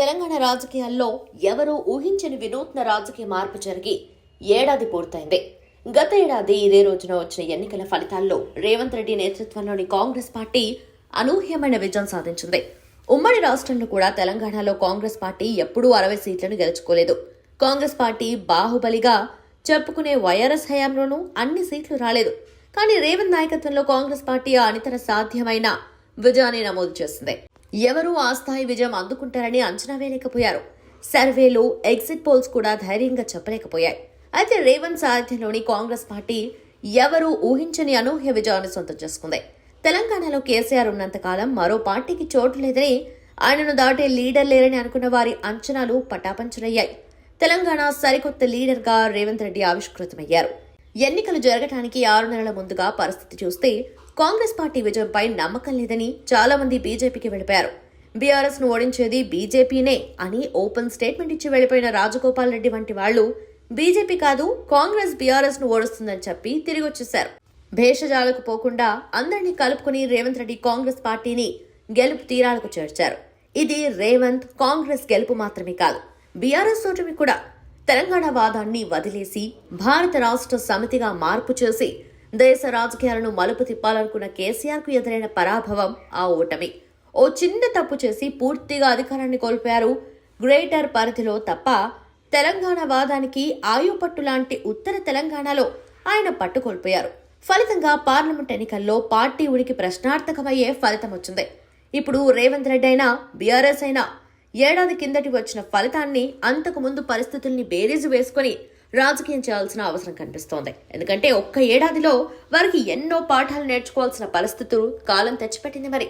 తెలంగాణ రాజకీయాల్లో ఎవరూ ఊహించని వినూత్న రాజకీయ మార్పు జరిగి ఏడాది పూర్తయింది. గత ఏడాది ఇదే రోజున వచ్చిన ఎన్నికల ఫలితాల్లో రేవంత్ రెడ్డి నేతృత్వంలోని కాంగ్రెస్ పార్టీ అనూహ్యమైన విజయం సాధించింది. ఉమ్మడి రాష్ట్రంలో కూడా తెలంగాణలో కాంగ్రెస్ పార్టీ ఎప్పుడూ 60 సీట్లను గెలుచుకోలేదు. కాంగ్రెస్ పార్టీ బాహుబలిగా చెప్పుకునే వైఆర్ఎస్ హయాంలోనూ అన్ని సీట్లు రాలేదు. కానీ రేవంత్ నాయకత్వంలో కాంగ్రెస్ పార్టీ అనితర సాధ్యమైన విజయాన్ని నమోదు చేసింది. ఎవరూ ఆ స్థాయి విజయం అందుకుంటారని అంచనా వేయలేకపోయారు. సర్వేలు, ఎగ్జిట్ పోల్స్ కూడా ధైర్యంగా చెప్పలేకపోయాయి. అయితే రేవంత్ సారథ్యంలోని కాంగ్రెస్ పార్టీ ఎవరూ ఊహించని అనూహ్య విజయాన్ని సొంతం చేసుకుంది. తెలంగాణలో కేసీఆర్ ఉన్నంతకాలం మరో పార్టీకి చోటు లేదని, ఆయనను దాటే లీడర్ లేరని అనుకున్న వారి అంచనాలు పటాపంచలయ్యాయి. తెలంగాణ సరికొత్త లీడర్గా రేవంత్ రెడ్డి ఆవిష్కృతమయ్యారు. ఎన్నికలు జరగటానికి 6 నెలల ముందుగా పరిస్థితి చూస్తే కాంగ్రెస్ పార్టీ విజయంపై నమ్మకం లేదని చాలా మంది బీజేపీకి వెళ్లిపోయారు. బీఆర్ఎస్ ను ఓడించేది బీజేపీనే అని ఓపెన్ స్టేట్మెంట్ ఇచ్చి వెళ్లిపోయిన రాజగోపాల్ రెడ్డి వంటి వాళ్లు బీజేపీ కాదు కాంగ్రెస్ బీఆర్ఎస్ ను ఓడిస్తుందని చెప్పి తిరిగి వచ్చేశారు. భేషజాలకు పోకుండా అందరినీ కలుపుకుని రేవంత్ రెడ్డి కాంగ్రెస్ పార్టీని గెలుపు తీరాలకు చేర్చారు. ఇది రేవంత్ కాంగ్రెస్ గెలుపు మాత్రమే కాదు, బీఆర్ఎస్ ఓటమి కూడా. తెలంగాణ వాదాన్ని వదిలేసి భారత రాష్ట్ర సమితిగా మార్పు చేసి దేశ రాజకీయాలను మలుపు తిప్పాలనుకున్న కేసీఆర్ కు ఎదురైన పరాభవం ఆ ఓటమి. ఓ చిన్న తప్పు చేసి పూర్తిగా అధికారాన్ని కోల్పోయారు. గ్రేటర్ పరిధిలో తప్ప తెలంగాణ వాదానికి ఆయుపట్టు లాంటి ఉత్తర తెలంగాణలో ఆయన పట్టు కోల్పోయారు. ఫలితంగా పార్లమెంట్ ఎన్నికల్లో పార్టీ ఉనికి ప్రశ్నార్థకమయ్యే ఫలితం వచ్చింది. ఇప్పుడు రేవంత్ రెడ్డి అయినా బీఆర్ఎస్ అయినా ఏడాది కిందటి వచ్చిన ఫలితాన్ని అంతకు ముందు పరిస్థితుల్ని బేరీజు వేసుకుని రాజకీయం చేయాల్సిన అవసరం కనిపిస్తోంది. ఎందుకంటే ఒక్క ఏడాదిలో వారికి ఎన్నో పాఠాలు నేర్చుకోవాల్సిన పరిస్థితులు కాలం తెచ్చిపెట్టింది మరి.